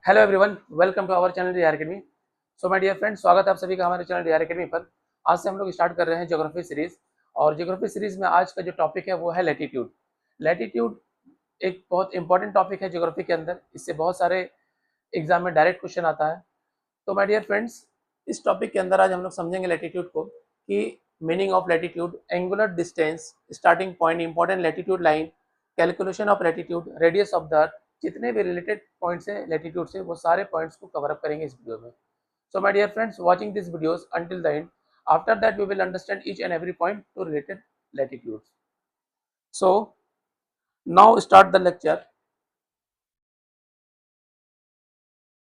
Hello everyone, welcome to our channel DR Academy. So my dear friends, स्वागत है आप सभी का हमारे चैनल डीआर एकेडमी पर। आज से हम लोग स्टार्ट कर रहे हैं ज्योग्राफी सीरीज। और ज्योग्राफी सीरीज में आज का जो टॉपिक है वो है लैटिट्यूड। लैटिट्यूड एक बहुत इंपॉर्टेंट टॉपिक है ज्योग्राफी के अंदर। इससे बहुत सारे एग्जाम में डायरेक्ट क्वेश्चन आता है। तो माय डियर फ्रेंड्स, इस टॉपिक के अंदर आज हम लोग समझेंगे लैटिट्यूड को, कि meaning of latitude, angular distance, starting point, important latitude line, calculation of latitude, radius of the अर्थ, जितने भी रिलेटेड पॉइंट्स हैं लैटिट्यूड से, वो सारे पॉइंट्स को कवर अप करेंगे इस वीडियो में। So my dear friends, watching this videos until the end, after that we will understand each and every point to related latitudes. So now start the lecture.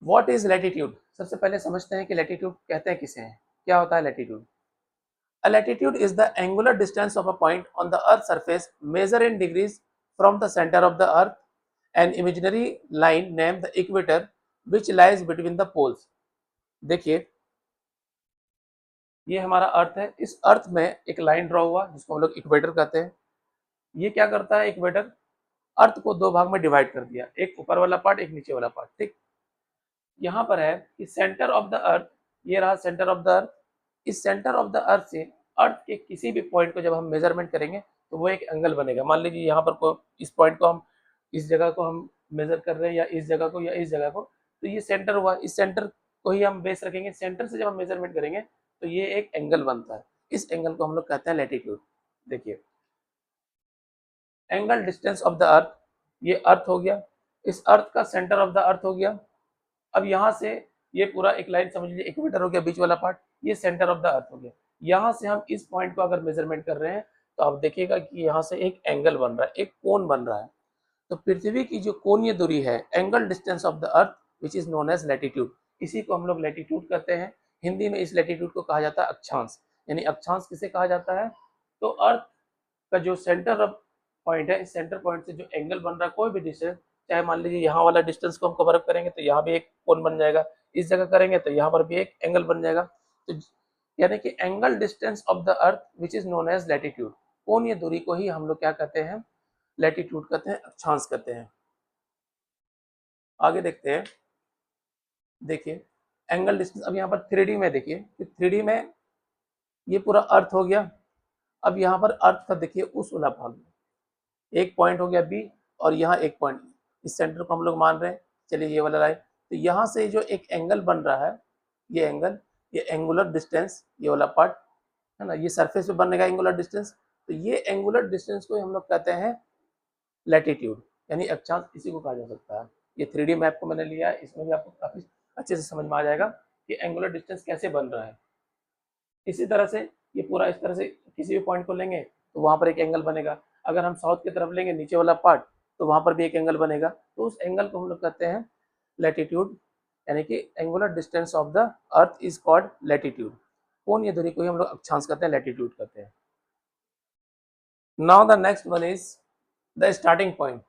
What is latitude? सबसे पहले समझते हैं कि latitude कहते हैं किसे हैं, क्या होता है latitude. A latitude is the angular distance of a point on the Earth's surface measured in degrees from the center of the Earth, an imaginary line named the equator which lies between the poles। देखिए, ये हमारा अर्थ है। इस अर्थ में एक line draw हुआ जिसको हम लोग इक्वेटर कहते हैं। ये क्या करता है इक्वेटर? अर्थ को दो भाग में डिवाइड कर दिया, एक ऊपर वाला पार्ट, एक नीचे वाला पार्ट। ठीक, यहाँ पर है कि सेंटर ऑफ द अर्थ, ये रहा सेंटर ऑफ द अर्थ। इस सेंटर ऑफ द अर्थ से अर्थ के किसी भी पॉइंट को जब हम मेजरमेंट करेंगे तो वो एक एंगल बनेगा। मान लीजिए यहाँ पर को इस पॉइंट को हम, इस जगह को हम मेजर कर रहे हैं, या इस जगह को या इस जगह को, तो ये सेंटर हुआ। इस सेंटर को ही हम बेस रखेंगे। सेंटर से जब हम मेजरमेंट करेंगे तो ये एक एंगल बनता है। इस एंगल को हम लोग कहते हैं लैटिट्यूड। देखिए, एंगल डिस्टेंस ऑफ द अर्थ, ये अर्थ हो गया। इस अर्थ का सेंटर ऑफ द अर्थ हो गया। अब यहाँ से ये पूरा एक लाइन समझ लीजिए, इक्वेटर हो गया, बीच वाला पार्ट, ये सेंटर ऑफ द अर्थ हो गया। यहाँ से हम इस पॉइंट को अगर मेजरमेंट कर रहे हैं तो आप देखिएगा कि यहाँ से एक एंगल बन रहा है, एक कोण बन रहा है। तो पृथ्वी की जो कोणीय दूरी है, angle distance of the earth, which is known as latitude, इसी को हम लोग लैटिट्यूड कहते हैं। हिंदी में इस लैटिट्यूड को कहा जाता है अक्षांश। यानी अक्षांश किसे कहा जाता है? तो अर्थ का जो सेंटर ऑफ पॉइंट है, इस सेंटर पॉइंट से जो एंगल बन रहा है, कोई भी डिस्टेंस, चाहे मान लीजिए यहाँ वाला डिस्टेंस को हम कवर अप करेंगे तो यहाँ भी एक कोण बन जाएगा, इस जगह करेंगे तो यहाँ पर भी एक एंगल बन जाएगा। तो यानी कि angle distance of the earth which is known as latitude, कोणीय दूरी को ही हम लोग क्या कहते हैं? लैटिट्यूड कहते हैं, अक्षांश कहते हैं। आगे देखते हैं। देखिए, एंगल डिस्टेंस अब यहाँ पर 3D में देखिए कि 3D में ये पूरा अर्थ हो गया। अब यहाँ पर अर्थ का देखिए उस वाला भाग में एक पॉइंट हो गया बी, और यहाँ एक पॉइंट, इस सेंटर को हम लोग मान रहे हैं। चलिए, ये वाला लाइन, तो यहाँ से जो एक एंगल बन रहा है, ये एंगल, ये एंगुलर डिस्टेंस, ये वाला पार्ट है ना, ये सरफेस पे बनेगा एंगुलर डिस्टेंस। तो ये एंगुलर डिस्टेंस को हम लोग कहते हैं लैटिट्यूड, यानी अक्षांश, इसी को कहा जा सकता है। ये 3D मैप को मैंने लिया है, इसमें भी आपको काफी अच्छे से समझ में आ जाएगा कि एंगुलर डिस्टेंस कैसे बन रहा है। इसी तरह से ये पूरा इस तरह से किसी भी पॉइंट को लेंगे तो वहां पर एक एंगल बनेगा। अगर हम साउथ की तरफ लेंगे नीचे वाला पार्ट, तो वहां पर भी एक एंगल बनेगा। तो उस एंगल को हम लोग कहते हैं लैटिट्यूड, यानी कि angular distance of the earth is called latitude. कोणीय दूरी को ही हम लोग अक्षांश कहते हैं, लैटिट्यूड कहते हैं। Now the next one is the starting point.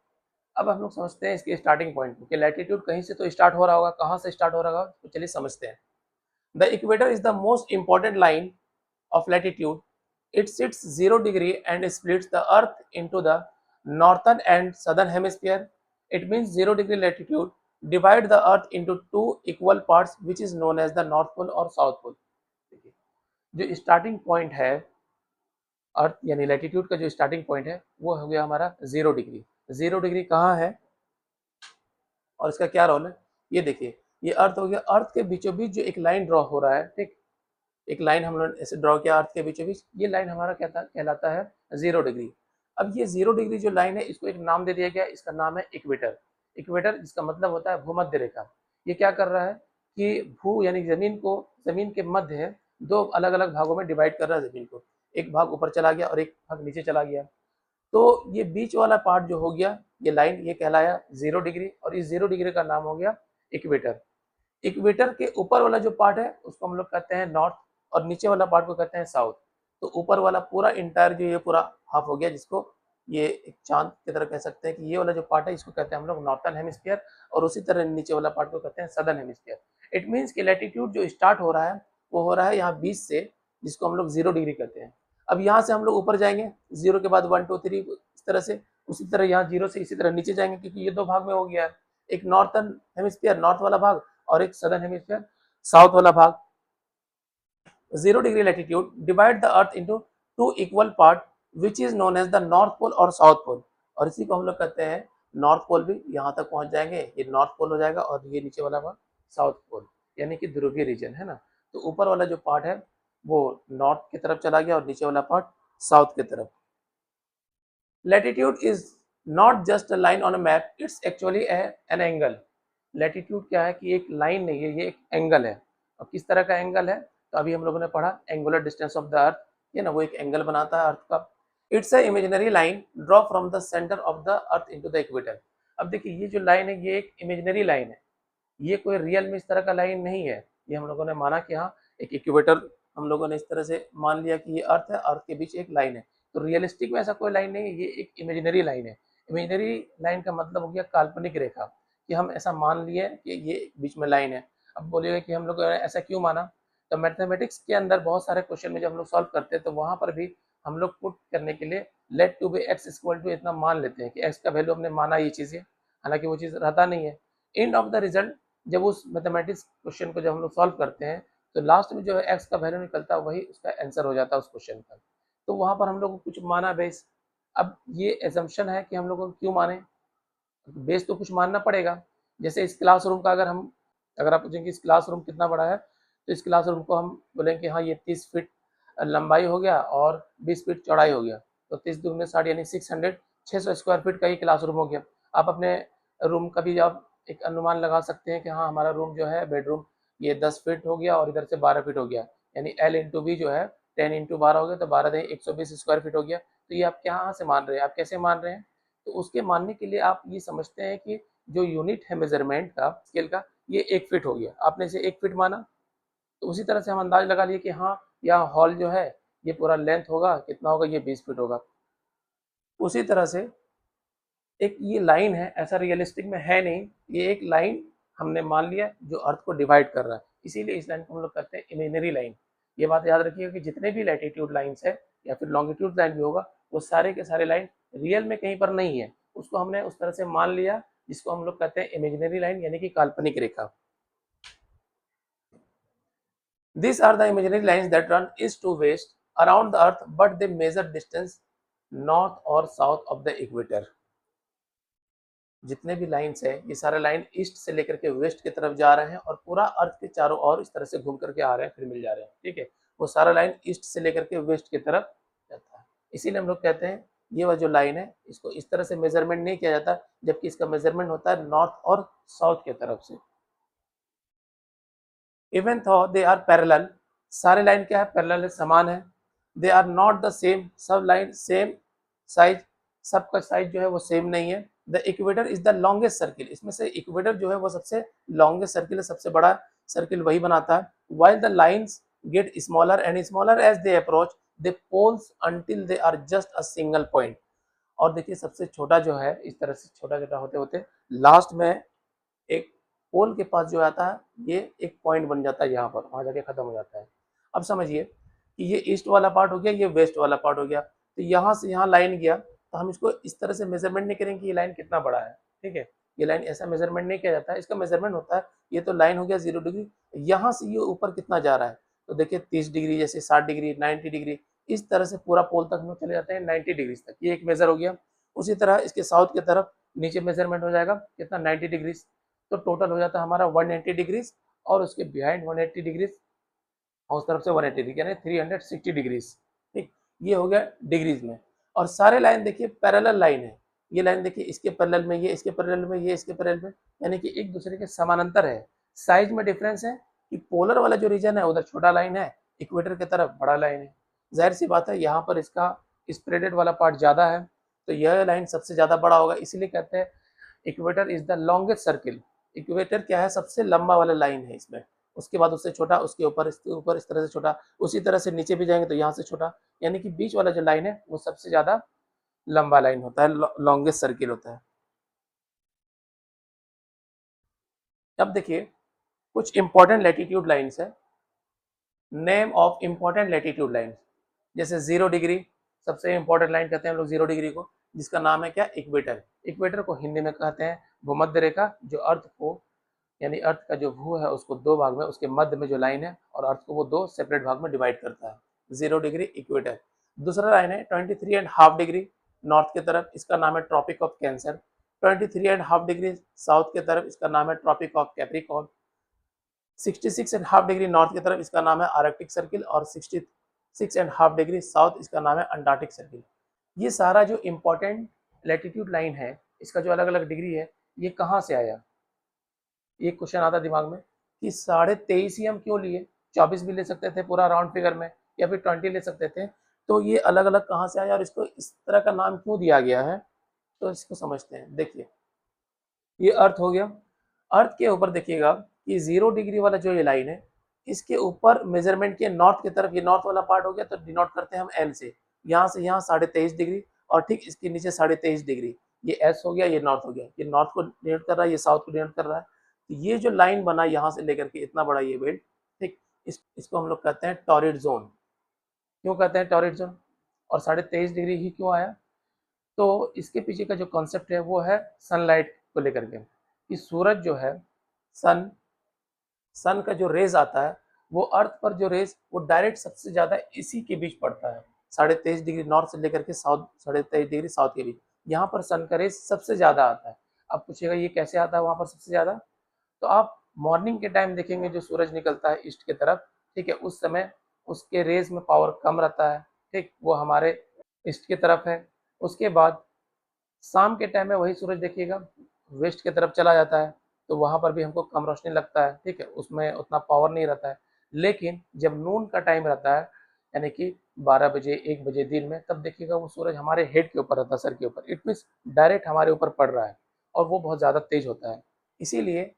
अब हम लोग समझते हैं इसके स्टार्टिंग पॉइंट को, कि लैटिट्यूड कहीं से तो स्टार्ट हो रहा होगा, कहाँ से स्टार्ट हो रहा होगा, तो चलिए समझते हैं। The equator is the most important line of latitude. It sits 0 degree and splits the earth into the northern and southern hemisphere. It means 0 degree latitude divide the earth into two equal parts which is known as the north pole और south pole। जो starting point है अर्थ यानी latitude का, जो starting point है वो हो गया हमारा 0 डिग्री। 0 डिग्री कहाँ है और इसका क्या रोल है? ये देखिए, ये अर्थ हो गया। अर्थ के बीचों बीच जो एक लाइन ड्रॉ हो रहा है, ठीक, एक लाइन हम लोग ऐसे ड्रॉ किया अर्थ के बीचों बीच, ये लाइन हमारा क्या कहलाता है? 0 डिग्री। अब ये 0 डिग्री जो लाइन है, इसको एक नाम दे दिया गया, इसका नाम है इक्वेटर। इक्वेटर जिसका मतलब होता है भूमध्य रेखा। ये क्या कर रहा है कि भू यानी जमीन को, जमीन के मध्य है, दो अलग अलग भागों में डिवाइड कर रहा है जमीन को। एक भाग ऊपर चला गया और एक भाग नीचे चला गया। तो ये बीच वाला पार्ट जो हो गया, ये लाइन, ये कहलाया 0 डिग्री, और इस 0 डिग्री का नाम हो गया इक्वेटर। इक्वेटर के ऊपर वाला जो पार्ट है उसको हम लोग कहते हैं नॉर्थ, और नीचे वाला पार्ट को कहते हैं साउथ। तो ऊपर वाला पूरा इंटायर जो ये पूरा हाफ हो गया, जिसको ये एक चांद की तरह कह सकते हैं, कि ये वाला जो पार्ट है इसको कहते हैं हम लोग नॉर्थन हेमिस्फीयर, और उसी तरह नीचे वाला पार्ट को कहते हैं सदर्न हेमिस्फीयर। इट मीन्स कि लैटिट्यूड जो स्टार्ट हो रहा है वो हो रहा है यहाँ 20 से, जिसको हम लोग 0 डिग्री कहते हैं। अब यहाँ से हम लोग ऊपर जाएंगे, 0 के बाद 1 2 3 इस तरह से, उसी तरह यहाँ 0 से इसी तरह नीचे जाएंगे, क्योंकि ये दो भाग में हो गया है। एक नॉर्थन हेमिस्फीयर नॉर्थ वाला भाग और एक सदर्न हेमिस्फीयर साउथ वाला भाग। 0 degree latitude divide the earth into 2 equal part which is known as the north pole और साउथ पोल, और इसी को हम लोग कहते हैं नॉर्थ पोल। भी यहाँ तक पहुंच जाएंगे, ये नॉर्थ पोल हो जाएगा और ये नीचे वाला भाग साउथ पोल, यानी कि ध्रुवीय रीजन है ना। तो ऊपर वाला जो पार्ट है वो नॉर्थ की तरफ चला गया और नीचे वाला पार्ट साउथ की तरफ। Latitude is not just a line on a map, it's actually an angle. Latitude क्या है कि एक लाइन नहीं है, ये एक एंगल है। और किस तरह का एंगल है, तो अभी हम लोगों ने पढ़ा एंगुलर डिस्टेंस ऑफ द अर्थ, ये ना वो एक एंगल बनाता है अर्थ का। It's a imaginary line draw from the centre of the earth into the equator. अब देखिए ये जो लाइन है ये एक इमेजिनरी लाइन है, ये कोई रियल में इस तरह का लाइन नहीं है। ये हम लोगों ने माना कि हाँ एक इक्वेटर हम लोगों ने इस तरह से मान लिया कि ये अर्थ है, अर्थ के बीच एक लाइन है। तो रियलिस्टिक में ऐसा कोई लाइन नहीं है, ये एक इमेजिनरी लाइन है। इमेजिनरी लाइन का मतलब हो गया काल्पनिक रेखा, कि हम ऐसा मान लिए कि ये बीच में लाइन है। अब बोलिएगा कि हम लोग ऐसा क्यों माना, तो मैथमेटिक्स के अंदर बहुत सारे क्वेश्चन में जब हम लोग सॉल्व करते हैं तो वहां पर भी हम लोग पुट करने के लिए let to be x equal to इतना मान लेते हैं कि एक्स का वैल्यू हमने माना ये चीज़ है, हालांकि वो चीज़ रहता नहीं है। एंड ऑफ द रिजल्ट जब उस मैथमेटिक्स क्वेश्चन को जब हम लोग सॉल्व करते हैं तो लास्ट में जो है एक्स का वैल्यू निकलता है वही उसका आंसर हो जाता है उस क्वेश्चन का। तो वहां पर हम लोग को कुछ माना बेस। अब ये एजम्पशन है कि हम लोग को क्यों माने, बेस तो कुछ मानना पड़ेगा। जैसे इस क्लासरूम का अगर आप पूछेंगे इस क्लासरूम कितना बड़ा है, तो इस क्लासरूम को हम बोलेंगे हाँ ये 30 फीट लंबाई हो गया और 20 फीट चौड़ाई हो गया, तो 30 दूनी 60 यानी 600 स्क्वायर फीट का ही क्लासरूम हो गया। आप अपने रूम का भी आप एक अनुमान लगा सकते हैं कि हाँ हमारा रूम जो है बेडरूम ये 10 फीट हो गया और इधर से 12 फीट हो गया, यानी L×B जो है 10×12 हो गया, तो 12×120 स्क्वायर फीट हो गया। तो ये आप कहाँ से मान रहे हैं, आप कैसे मान रहे हैं, तो उसके मानने के लिए आप ये समझते हैं कि जो यूनिट है मेजरमेंट का स्केल का ये 1 फीट हो गया, आपने इसे 1 फीट माना। तो उसी तरह से हम अंदाज लगा लिए कि हाँ यहाँ हॉल जो है ये पूरा लेंथ होगा कितना होगा, ये 20 फीट होगा। उसी तरह से एक ये लाइन है, ऐसा रियलिस्टिक में है नहीं, ये एक लाइन हमने मान लिया जो अर्थ को डिवाइड कर रहा है, इसीलिए इस लाइन को हम लोग कहते हैं इमेजिनरी लाइन। ये बात याद रखिएगा कि जितने भी लैटिट्यूड लाइन्स है या फिर लॉन्गिट्यूड लाइन भी होगा वो सारे के सारे लाइन रियल में कहीं पर नहीं है, उसको हमने उस तरह से मान लिया जिसको हम लोग कहते हैं इमेजिनरी लाइन यानी कि काल्पनिक रेखा। These are the imaginary lines that run east to west around the earth, but they measure distance north or south of the equator. जितने भी लाइन्स है ये सारे लाइन ईस्ट से लेकर के वेस्ट की तरफ जा रहे हैं और पूरा अर्थ के चारों ओर इस तरह से घूम करके आ रहे हैं फिर मिल जा रहे हैं, ठीक है। वो सारा लाइन ईस्ट से लेकर के वेस्ट की तरफ जाता है, इसीलिए हम लोग कहते हैं ये वाला जो लाइन है इसको इस तरह से मेजरमेंट नहीं किया जाता, जबकि इसका मेजरमेंट होता है नॉर्थ और साउथ की तरफ से। Even though they are parallel, सारे लाइन क्या है पैरेलल है, समान है। They are not the same, सब लाइन सेम साइज, सबका साइज जो है वो सेम नहीं है। The equator is the longest circle, इसमें से इक्वेटर जो है वो सबसे लॉन्गेस्ट सर्किल है, सबसे बड़ा सर्किल वही बनाता है। While the lines get smaller and smaller as they approach the poles until they are just a single point. और देखिए सबसे छोटा जो है इस तरह से छोटा छोटा होते होते लास्ट में एक पोल के पास जो आता है ये एक पॉइंट बन जाता है, यहाँ पर वहां जाके खत्म हो जाता है। अब समझिए कि ये ईस्ट वाला पार्ट हो गया, ये वेस्ट वाला पार्ट हो गया, तो यहाँ से यहाँ लाइन गया, तो हम इसको इस तरह से मेजरमेंट नहीं करेंगे कि ये लाइन कितना बड़ा है, ठीक है। ये लाइन ऐसा मेजरमेंट नहीं किया जाता है, इसका मेजरमेंट होता है ये तो लाइन हो गया 0 डिग्री, यहाँ से ये ऊपर कितना जा रहा है, तो देखिए 30 डिग्री, जैसे 60 डिग्री 90 डिग्री, इस तरह से पूरा पोल तक हम लोग चले जाते हैं 90 डिग्री तक, ये एक मेजर हो गया। उसी तरह इसके साउथ की तरफ नीचे मेजरमेंट हो जाएगा कितना 90 डिग्री, तो टोटल हो जाता है हमारा 180 डिग्रीज और उसके बिहाइंड 180 डिग्रीज और उस तरफ से 180 डिग्री यानी 360 डिग्रीज, ठीक। ये हो गया डिग्रीज में। और सारे लाइन देखिए पैरेलल लाइन है, ये लाइन देखिए इसके पैरेलल में, ये इसके पैरेलल में, ये इसके पैरेलल में, यानी कि एक दूसरे के समानांतर है। साइज में डिफरेंस है कि पोलर वाला जो रीजन है उधर छोटा लाइन है, इक्वेटर की तरफ बड़ा लाइन है। जाहिर सी बात है यहाँ पर इसका स्प्रेडेड वाला पार्ट ज्यादा है, तो यह लाइन सबसे ज्यादा बड़ा होगा, इसीलिए कहते हैं equator is the longest circle. Equator क्या है, सबसे लंबा वाला लाइन है इसमें, उसके बाद उससे छोटा, उसके ऊपर इसके ऊपर इस तरह से छोटा, उसी तरह से नीचे भी जाएंगे तो यहाँ से छोटा, यानी कि बीच वाला जो लाइन है वो सबसे ज्यादा लंबा लाइन होता है, लॉन्गेस्ट सर्किल होता है। अब देखिए कुछ इंपॉर्टेंट लैटिट्यूड लाइन्स है, name of important latitude line, जैसे 0 डिग्री सबसे इंपॉर्टेंट लाइन कहते हैं हम लोग 0 डिग्री को, जिसका नाम है क्या इक्वेटर। इक्वेटर को हिंदी में कहते हैं भूमध्य रेखा जो अर्थ को यानी अर्थ का जो भू है उसको दो भाग में, उसके मध्य में जो लाइन है और अर्थ को वो दो सेपरेट भाग में डिवाइड करता है। 0 डिग्री इक्वेटर। दूसरा लाइन है 23.5 डिग्री नॉर्थ की तरफ, इसका नाम है tropic of cancer. 23.5 degree south की तरफ, इसका नाम है tropic of capricorn. 66.5 degree north की तरफ, इसका नाम है आर्कटिक सर्किल और 66.5 डिग्री साउथ, इसका नाम है अंटार्कटिक सर्किल। ये सारा जो इम्पोर्टेंट लैटिट्यूड लाइन है, इसका जो अलग अलग डिग्री है, ये कहाँ से आया? ये क्वेश्चन आता दिमाग में कि 23.5 ही हम क्यों लिए, 24 भी ले सकते थे पूरा राउंड फिगर में, या फिर 20 ले सकते थे। तो ये अलग अलग कहाँ से आया और इसको इस तरह का नाम क्यों दिया गया है, तो इसको समझते हैं। देखिए, ये अर्थ हो गया। अर्थ के ऊपर देखिएगा कि 0 डिग्री वाला जो ये लाइन है, इसके ऊपर मेजरमेंट के नॉर्थ की तरफ, ये नॉर्थ वाला पार्ट हो गया, तो डिनोट करते हैं हम एन से यहाँ 23.5 डिग्री, और ठीक इसके नीचे 23.5 डिग्री, ये एस हो गया, ये नॉर्थ हो गया। ये नॉर्थ को डिनोट कर रहा है, ये साउथ को डिनोट कर रहा है। तो ये जो लाइन बना यहाँ से लेकर के इतना बड़ा ये बेल्ट, ठीक, इसको हम लोग कहते हैं टॉरिड जोन। क्यों कहते हैं टॉरिड जोन, और 23.5 डिग्री ही क्यों आया? तो इसके पीछे का जो कॉन्सेप्ट है वो है सनलाइट को लेकर के, कि सूरज जो है, सन सन का जो रेज आता है, वो अर्थ पर जो रेज, वो डायरेक्ट सबसे ज्यादा इसी के बीच पड़ता है, 23.5 डिग्री नॉर्थ से लेकर के साउथ, 23.5 डिग्री साउथ के बीच। यहाँ पर सन का रेज सबसे ज्यादा आता है। अब पूछेगा ये कैसे आता है वहां पर सबसे ज्यादा? तो आप मॉर्निंग के टाइम देखेंगे, जो सूरज निकलता है ईस्ट की तरफ, ठीक है, उस समय उसके रेज में पावर कम रहता है, ठीक, वो हमारे ईस्ट की तरफ है। उसके बाद शाम के टाइम में वही सूरज देखिएगा वेस्ट की तरफ चला जाता है, तो वहां पर भी हमको कम रोशनी लगता है, ठीक है, उसमें उतना पावर नहीं रहता है। लेकिन जब नून का टाइम रहता है, यानी कि 12 बजे 1 बजे दिन में, तब देखिएगा वो सूरज हमारे हेड के ऊपर रहता है, सर के ऊपर, इट मीन्स डायरेक्ट हमारे ऊपर पड़ रहा है, और वो बहुत ज़्यादा तेज होता है। इसीलिए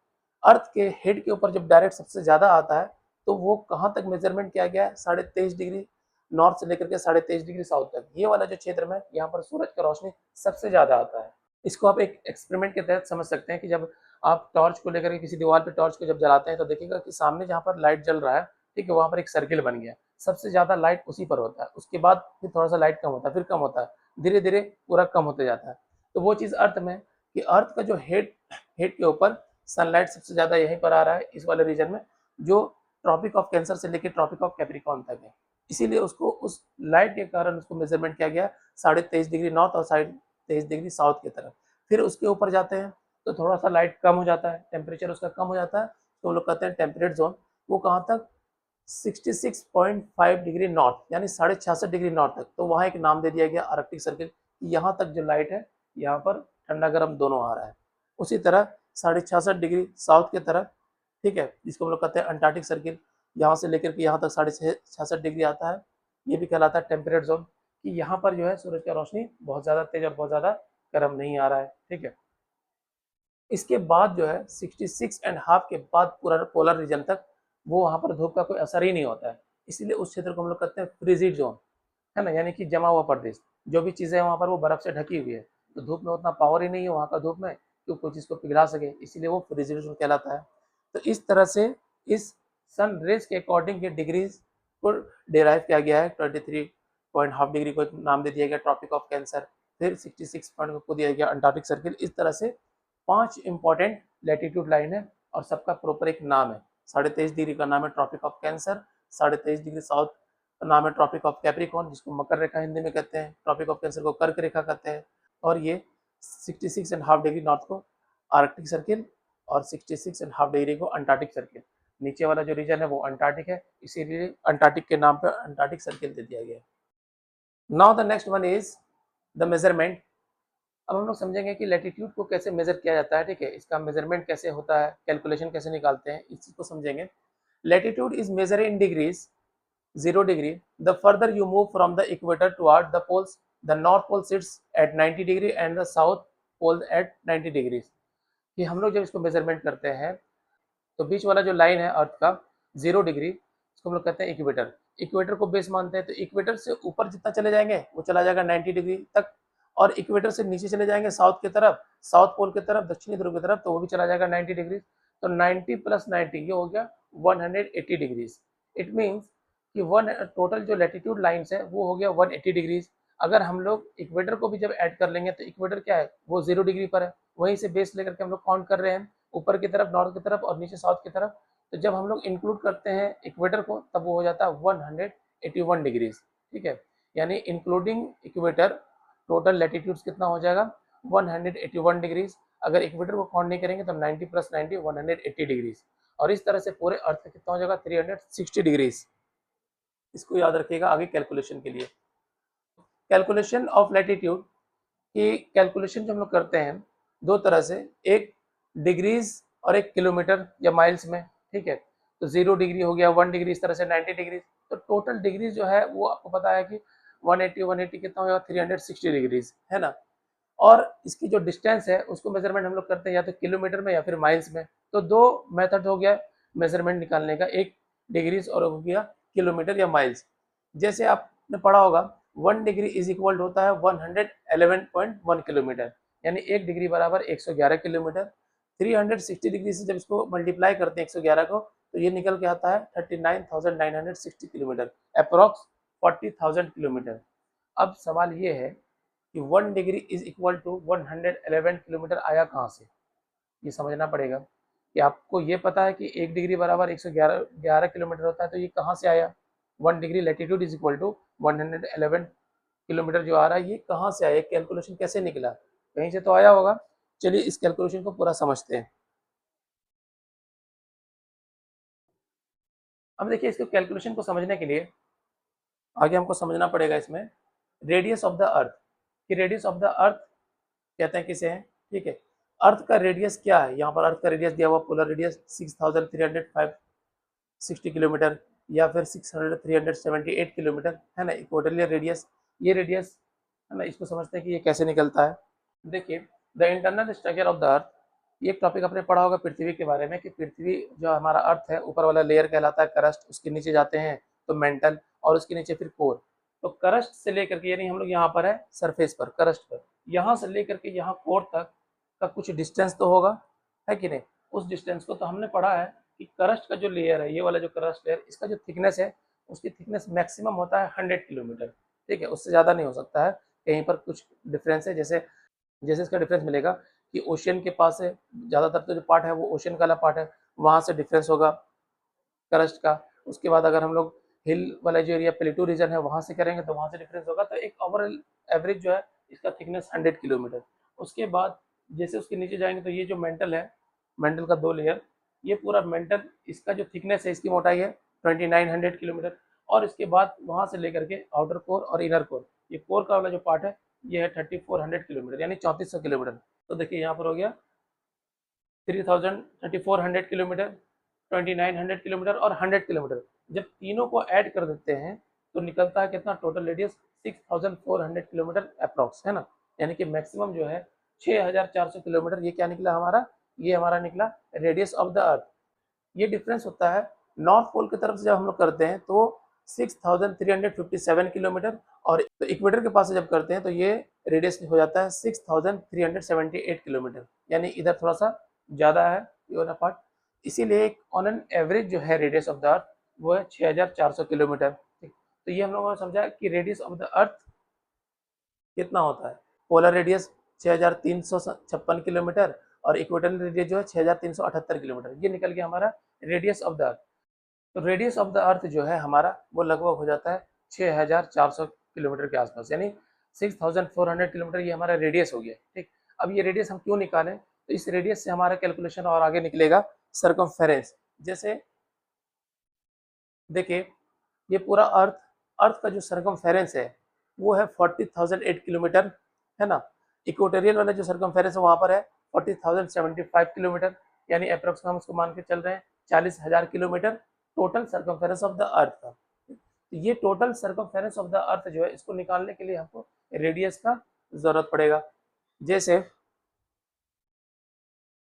अर्थ के हेड के ऊपर जब डायरेक्ट सबसे ज़्यादा आता है, तो वो कहाँ तक मेजरमेंट किया गया है, 23.5 डिग्री नॉर्थ से लेकर के 23.5 डिग्री साउथ तक, ये वाला जो क्षेत्र में यहाँ पर सूरज का रोशनी सबसे ज़्यादा आता है। इसको आप एक एक्सपेरिमेंट के तहत समझ सकते हैं कि जब आप टॉर्च को लेकर के किसी दीवार पे टॉर्च को जब जलाते हैं, तो देखिएगा कि सामने जहाँ पर लाइट जल रहा है, ठीक है, वहाँ पर एक सर्किल बन गया, सबसे ज़्यादा लाइट उसी पर होता है, उसके बाद फिर थोड़ा सा लाइट कम होता है, फिर कम होता है, धीरे धीरे पूरा कम होते जाता है। तो वो चीज़ अर्थ में, कि अर्थ का जो हेड हेड के ऊपर सनलाइट सबसे ज़्यादा यहीं पर आ रहा है, इस वाले रीजन में, जो ट्रॉपिक ऑफ कैंसर से लेकर ट्रॉपिक ऑफ कैप्रिकॉर्न तक है। इसीलिए उसको उस लाइट के कारण उसको मेजरमेंट किया गया 23.5 डिग्री नॉर्थ और 23.5 डिग्री साउथ की तरफ। फिर उसके ऊपर जाते हैं तो थोड़ा सा लाइट कम हो जाता है, टेम्परेचर उसका कम हो जाता है, तो लोग कहते हैं टेम्परेट जोन। वो कहाँ तक? 66.5 डिग्री नॉर्थ, यानी 66.5 डिग्री नॉर्थ तक। तो वहाँ एक नाम दे दिया गया आर्कटिक सर्किल, यहाँ तक जो लाइट है, यहाँ पर ठंडा गर्म दोनों आ रहा है। उसी तरह 66.5 डिग्री साउथ की तरफ, ठीक है, जिसको हम लोग कहते हैं अंटार्कटिक सर्किल, यहाँ से लेकर के यहाँ तक 66.5 डिग्री आता है, ये भी कहलाता है टेम्परेट जोन, कि यहाँ पर जो है सूरज का रोशनी बहुत ज़्यादा तेज और बहुत ज़्यादा गर्म नहीं आ रहा है, ठीक है। इसके बाद जो है 66.5 के बाद पूरा पोलर रीजन तक, वो वहाँ पर धूप का कोई असर ही नहीं होता है, इसीलिए उस क्षेत्र को हम लोग कहते हैं फ्रीजिड जोन, है ना, यानी कि जमा हुआ प्रदेश। जो भी चीज़ें वहाँ पर वो बर्फ से ढकी हुई है, तो धूप में उतना पावर ही नहीं है वहाँ का धूप में कि कोई चीज़ को पिघला सके, इसीलिए वो फ्रीजिड जोन कहलाता है। तो इस तरह से इस सन रेज के अकॉर्डिंग ये डिग्रीज को डिराइव किया गया है। 23.5 डिग्री को नाम दे दिया गया ट्रॉपिक ऑफ कैंसर, फिर 66 पॉइंट को दिया गया अंटार्कटिक सर्किल। इस तरह से 5 इंपॉर्टेंट लैटिट्यूड लाइन है और सबका प्रॉपर एक नाम है। 23.5 डिग्री का नाम है tropic of cancer, 23.5 degree south का नाम है ट्रॉपिक ऑफ कैप्रिकॉर्न, जिसको मकर रेखा हिंदी में कहते हैं, ट्रॉपिक ऑफ कैंसर को कर्क रेखा कहते हैं, और ये 66.5 डिग्री नॉर्थ को आर्कटिक सर्किल और 66.5 डिग्री को अंटार्कटिक सर्किल। नीचे वाला जो रीजन है वो अंटार्कटिक है, इसीलिए अंटार्कटिक के नाम पर अंटार्कटिक सर्किल दे दिया गया है। Now the next one is the measurement. अब हम लोग समझेंगे कि लैटिट्यूड को कैसे मेजर किया जाता है, ठीक है, इसका मेजरमेंट कैसे होता है, कैलकुलेशन कैसे निकालते हैं, इस चीज को समझेंगे। Latitude is measure in degrees, 0 degree, the further you move from the equator toward the poles, the north pole sits at 90 degree and the south pole at 90 degree. कि हम लोग जब इसको मेजरमेंट करते हैं, तो बीच वाला जो लाइन है अर्थ का 0 डिग्री, इसको हम लोग कहते हैं इक्वेटर। इक्वेटर को बेस मानते हैं, तो इक्वेटर से ऊपर जितना चले जाएंगे वो चला जाएगा 90 डिग्री तक, और इक्वेटर से नीचे चले जाएंगे साउथ की तरफ, साउथ पोल की तरफ, दक्षिणी ध्रुव की तरफ, तो वो भी चला जाएगा 90 डिग्री। तो 90 प्लस 90 ये हो गया 180 डिग्रीज। इट मीन्स कि वन टोटल जो लैटिट्यूड लाइन्स है वो हो गया 180 डिग्रीज। अगर हम लोग इक्वेटर को भी जब ऐड कर लेंगे, तो इक्वेटर क्या है, वो 0 डिग्री पर है, वहीं से बेस लेकर के हम लोग काउंट कर रहे हैं, ऊपर की तरफ नॉर्थ की तरफ और नीचे साउथ की तरफ। तो जब हम लोग इंक्लूड करते हैं इक्वेटर को तब वो हो जाता है 181 डिग्रीज, ठीक है। यानी इंक्लूडिंग इक्वेटर टोटल लैटिट्यूड्स कितना हो जाएगा 181 डिग्रीज। अगर इक्वेटर को काउंट नहीं करेंगे तो 90 + 90 180 डिग्रीज, और इस तरह से पूरे अर्थ का कितना हो जाएगा 360 डिग्रीज। इसको याद रखिएगा आगे कैलकुलेशन के लिए। कैलकुलेशन ऑफ लैटिट्यूड की कैलकुलेशन जो हम लोग करते हैं दो तरह से, एक डिग्रीज और एक किलोमीटर या माइल्स में, ठीक है। तो 0 डिग्री हो गया 1 डिग्री, इस तरह से 90 डिग्री। तो टोटल डिग्री जो है वो आपको पता है कि 180 कितना होगा 360 डिग्रीज, है ना। और इसकी जो डिस्टेंस है उसको मेजरमेंट हम लोग करते हैं या तो किलोमीटर में या फिर माइल्स में। तो दो मेथड हो गया मेजरमेंट निकालने का, एक डिग्रीज और हो गया किलोमीटर या माइल्स। जैसे आपने पढ़ा होगा 1 डिग्री इज इक्वल होता है 111.1 किलोमीटर, यानी 1 डिग्री बराबर 111 किलोमीटर। 360 डिग्री से जब इसको मल्टीप्लाई करते हैं 111 को तो ये निकल के आता है 39,960 किलोमीटर, अप्रॉक्स 40,000 किलोमीटर। अब सवाल ये है कि 1 degree is equal to 111 kilometre आया कहाँ से, ये समझना पड़ेगा। कि आपको ये पता है कि 1 डिग्री बराबर 111 किलोमीटर होता है, तो ये कहाँ से आया 1 degree latitude is equal to 111 kilometre जो आ रहा है ये कहाँ से आया, कैलकुलेशन कैसे निकला, कहीं से तो आया होगा। चलिए इस कैलकुलेशन को पूरा समझते हैं। अब देखिए इसको कैलकुलेशन को समझने के लिए आगे हमको समझना पड़ेगा इसमें रेडियस ऑफ द अर्थ, कि रेडियस ऑफ द अर्थ कहते हैं किसे है, ठीक है। अर्थ का रेडियस क्या है, यहाँ पर अर्थ का रेडियस दिया हुआ पोलर रेडियस 6360 किलोमीटर या फिर 6378 किलोमीटर, है ना। इक्वेटोरियल रेडियस, ये रेडियस है ना, इसको समझते हैं कि ये कैसे निकलता है। देखिए the internal structure of the अर्थ, ये एक टॉपिक आपने पढ़ा होगा पृथ्वी के बारे में, कि पृथ्वी जो हमारा अर्थ है ऊपर वाला लेयर कहलाता है करस्ट, उसके नीचे जाते हैं तो मेंटल, और उसके नीचे फिर कोर। तो करस्ट से लेकर के, यानी हम लोग यहाँ पर है सरफेस पर, करस्ट पर, यहाँ से लेकर के यहाँ कोर तक का कुछ डिस्टेंस तो होगा, है कि नहीं। उस डिस्टेंस को तो हमने पढ़ा है कि करस्ट का जो लेयर है, ये वाला जो करस्ट लेयर, इसका जो थिकनेस है उसकी थिकनेस मैक्सिमम होता है 100 किलोमीटर, ठीक है। उससे ज़्यादा नहीं हो सकता है, कहीं पर कुछ डिफरेंस है। जैसे जैसे इसका डिफरेंस मिलेगा कि ओशियन के पास है ज़्यादातर, तो जो पार्ट है वो ओशियन वाला पार्ट है, वहाँ से डिफरेंस होगा करस्ट का। उसके बाद अगर हम लोग हिल वाला जो एरिया प्लेटू रीजन है वहाँ से करेंगे तो वहाँ से डिफरेंस होगा। तो एक ओवरऑल एवरेज जो है इसका थिकनेस 100 किलोमीटर। उसके बाद जैसे उसके नीचे जाएंगे तो ये जो मेंटल है, मेंटल का 2 लेयर, ये पूरा मेंटल, इसका जो थिकनेस है इसकी मोटाई है 2900 किलोमीटर। और इसके बाद वहाँ से लेकर के आउटर कोर और इनर कोर, ये कोर का वाला जो पार्ट है ये है 3400 किलोमीटर, यानी 3400 किलोमीटर। तो देखिए यहाँ पर हो गया 3400 किलोमीटर, 2900 किलोमीटर और 100 किलोमीटर। जब तीनों को ऐड कर देते हैं तो निकलता है कितना टोटल रेडियस 6400 किलोमीटर अप्रॉक्स, है ना। यानी कि मैक्सिमम जो है 6400 किलोमीटर, ये क्या निकला हमारा, ये हमारा निकला रेडियस ऑफ द अर्थ। ये डिफरेंस होता है नॉर्थ पोल की तरफ से जब हम लोग करते हैं तो 6357 किलोमीटर, और तो इक्वेटर के पास से जब करते हैं तो ये रेडियस हो जाता है 6378 किलोमीटर, यानी इधर थोड़ा सा ज़्यादा है ये वाला पार्ट। इसीलिए ऑन एन एवरेज जो है रेडियस ऑफ द अर्थ वो है 6400 किलोमीटर, ठीक। तो ये हम लोगों ने समझा कि रेडियस ऑफ द अर्थ कितना होता है। पोलर रेडियस 6356 किलोमीटर और इक्वेटोरियल रेडियस जो है 6378 किलोमीटर, ये निकल गया हमारा रेडियस ऑफ द अर्थ। तो रेडियस ऑफ द अर्थ जो है हमारा वो लगभग हो जाता है 6400 किलोमीटर के आसपास, यानी 6400 किलोमीटर ये हमारा रेडियस हो गया, ठीक। अब ये रेडियस हम क्यों निकालें, तो इस रेडियस से हमारा कैलकुलेशन और आगे निकलेगा सर्कमफेरेंस। जैसे देखिए ये पूरा अर्थ, अर्थ का जो सर्कमफेरेंस है वो है 40,008 किलोमीटर, है ना। इक्वेटोरियल वाला जो सर्कमफेरेंस है वहाँ पर है 40,075 किलोमीटर, यानी अप्रोक्स हम उसको मान के चल रहे हैं 40,000 kilometre total circumference of the अर्थ का। तो ये टोटल सर्कमफेरेंस ऑफ द अर्थ जो है इसको निकालने के लिए हमको रेडियस का जरूरत पड़ेगा। जैसे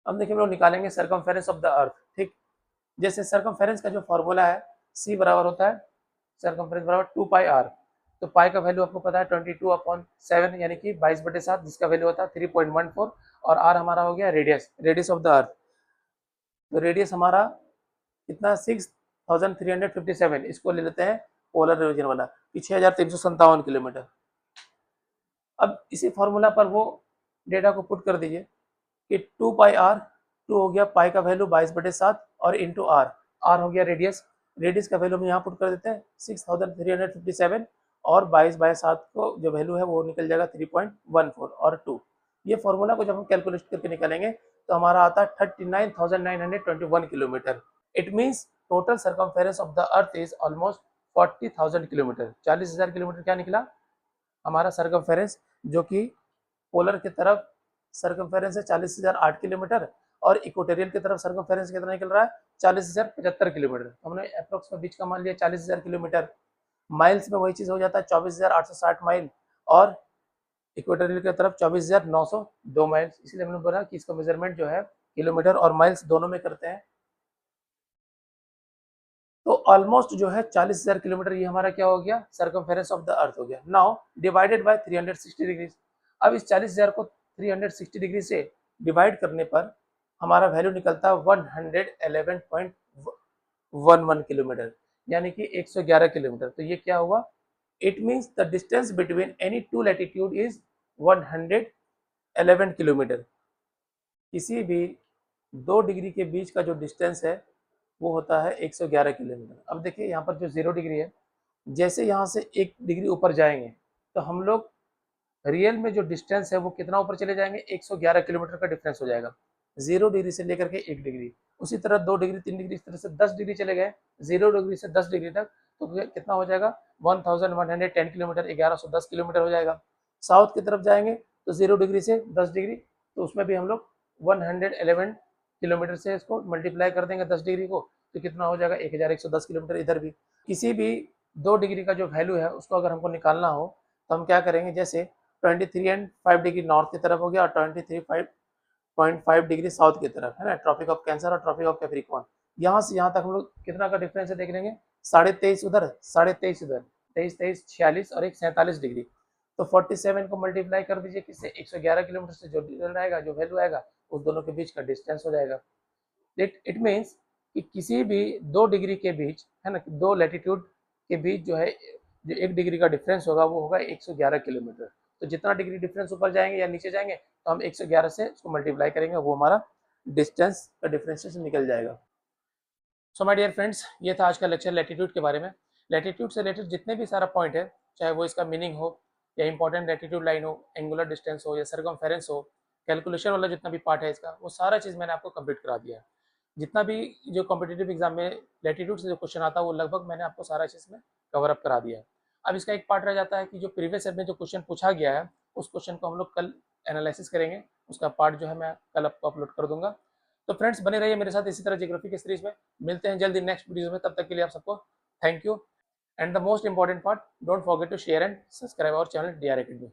अब देखिए हम लोग निकालेंगे सर्कमफेरेंस ऑफ द अर्थ, ठीक। जैसे सर्कमफेरेंस का जो फॉर्मूला है सी बराबर होता है सर्कमफेरेंस बराबर 2 पाई आर। तो पाई का वैल्यू आपको पता है 22/7 यानी कि 22/7, जिसका वैल्यू होता है 3.14, और आर हमारा हो गया रेडियस, रेडियस ऑफ द अर्थ। तो रेडियस हमारा कितना 6357, इसको ले लेते हैं पोलर रीजन वाला कि 6357 किलोमीटर। अब इसी फॉर्मूला पर वो डेटा को पुट कर दीजिए कि 2 पाई r, 2 हो गया पाई का वैल्यू 22/7 और इंटू r, r हो गया रेडियस, रेडियस का वैल्यू हम यहाँ पुट कर देते हैं 6357 और 22/7 को जो वैल्यू है वो निकल जाएगा 3.14 और 2। ये फॉर्मूला को जब हम कैलकुलेट करके निकालेंगे तो हमारा आता है 39,921 kilometre. It means total circumference of the earth is almost 40,000 kilometre. 40,000 kilometre क्या निकला हमारा सर्कमफेरेंस, जो कि पोलर की तरफ सर्कमफेरेंस है 40,008 किलोमीटर और इक्वेटोरियल की तरफ सर्कमफेरेंस कितना निकल रहा है 40,075 किलोमीटर। हमने अप्रोक्स में बीच का मान लिया 40,000 किलोमीटर। माइल्स में वही चीज हो जाता है 24,860 माइल और इक्वेटोरियल की तरफ 24,902 माइल्स। इसलिए हमने बोला कि इसका मेजरमेंट जो है किलोमीटर और माइल्स दोनों में करते हैं। तो ऑलमोस्ट जो है 40,000 किलोमीटर ये हमारा क्या हो गया सर्कमफेरेंस ऑफ द अर्थ हो गया। Now divided by 360 degree. अब इस 40,000 को 360 डिग्री से डिवाइड करने पर हमारा वैल्यू निकलता है 111.11 किलोमीटर, यानी कि 111 किलोमीटर। तो ये क्या हुआ, it means the distance between any two latitude is 111 kilometre. किसी भी 2 डिग्री के बीच का जो डिस्टेंस है वो होता है 111 किलोमीटर। अब देखिए यहाँ पर जो 0 डिग्री है, जैसे यहाँ से 1 डिग्री ऊपर जाएंगे तो हम लोग रियल में जो डिस्टेंस है वो कितना ऊपर चले जाएंगे 111 किलोमीटर का डिफरेंस हो जाएगा 0 डिग्री से लेकर के 1 डिग्री। उसी तरह 2 डिग्री 3 डिग्री इस तरह से 10 डिग्री चले गए 0 डिग्री से 10 डिग्री तक, तो कितना हो जाएगा 1110 किलोमीटर, 1110 किलोमीटर हो जाएगा। साउथ की तरफ जाएंगे तो 0 डिग्री से 10 डिग्री, तो उसमें भी हम लोग 111 किलोमीटर से इसको मल्टीप्लाई कर देंगे 10 डिग्री को, तो कितना हो जाएगा 1110 किलोमीटर। इधर भी किसी भी 2 डिग्री का जो वैल्यू है उसको अगर हमको निकालना हो तो हम क्या करेंगे, जैसे 23 एंड 5 डिग्री नॉर्थ की तरफ हो गया और 23.5 डिग्री साउथ की तरफ है ना, ट्रॉपिक ऑफ कैंसर और ट्रॉपिक ऑफ कैप्रिकॉर्न। यहाँ से यहाँ तक हम लोग कितना का डिफरेंस है देख लेंगे, 23.5 उधर 23.5 इधर, 23 46 और एक 47 डिग्री। तो 47 को मल्टीप्लाई कर दीजिए किससे 111 किलोमीटर से, जो रिजल्ट आएगा जो वैल्यू आएगा उस दोनों के बीच का डिस्टेंस हो जाएगा। इट मीन्स कि किसी भी 2 डिग्री के बीच है ना, 2 लैटिट्यूड के बीच जो है जो 1 डिग्री का डिफरेंस होगा वो होगा 111 किलोमीटर। तो जितना डिग्री डिफरेंस ऊपर जाएंगे या नीचे जाएंगे तो हम 111 से उसको मल्टीप्लाई करेंगे, वो हमारा डिस्टेंस का डिफरेंशिएशन निकल जाएगा। सो माय डियर फ्रेंड्स, ये था आज का लेक्चर लैटिट्यूड के बारे में। लैटिट्यूड से रिलेटेड जितने भी सारा पॉइंट है, चाहे वो इसका मीनिंग हो या इंपॉर्टेंट लैटिट्यूड लाइन हो, एंगुलर डिस्टेंस हो या सर्कमफेरेंस हो, कैलकुलेशन वाला जितना भी पार्ट है इसका, वो सारा चीज़ मैंने आपको कंप्लीट करा दिया है। जितना भी जो कॉम्पिटेटिव एग्जाम में लैटिट्यूड से जो क्वेश्चन आता है वो लगभग मैंने आपको सारा चीज़ में कवर अप करा दिया है। अब इसका एक पार्ट रह जाता है कि जो प्रीवियस ईयर में जो क्वेश्चन पूछा गया है उस क्वेश्चन को हम लोग कल एनालिसिस करेंगे। उसका पार्ट जो है मैं कल आपको अपलोड कर दूंगा। तो फ्रेंड्स बने रहिए मेरे साथ इसी तरह ज्योग्राफी के सीरीज में। मिलते हैं जल्दी नेक्स्ट वीडियो में, तब तक के लिए आप सबको thank you. And the most important part, don't forget to share and subscribe our channel DRAcademy।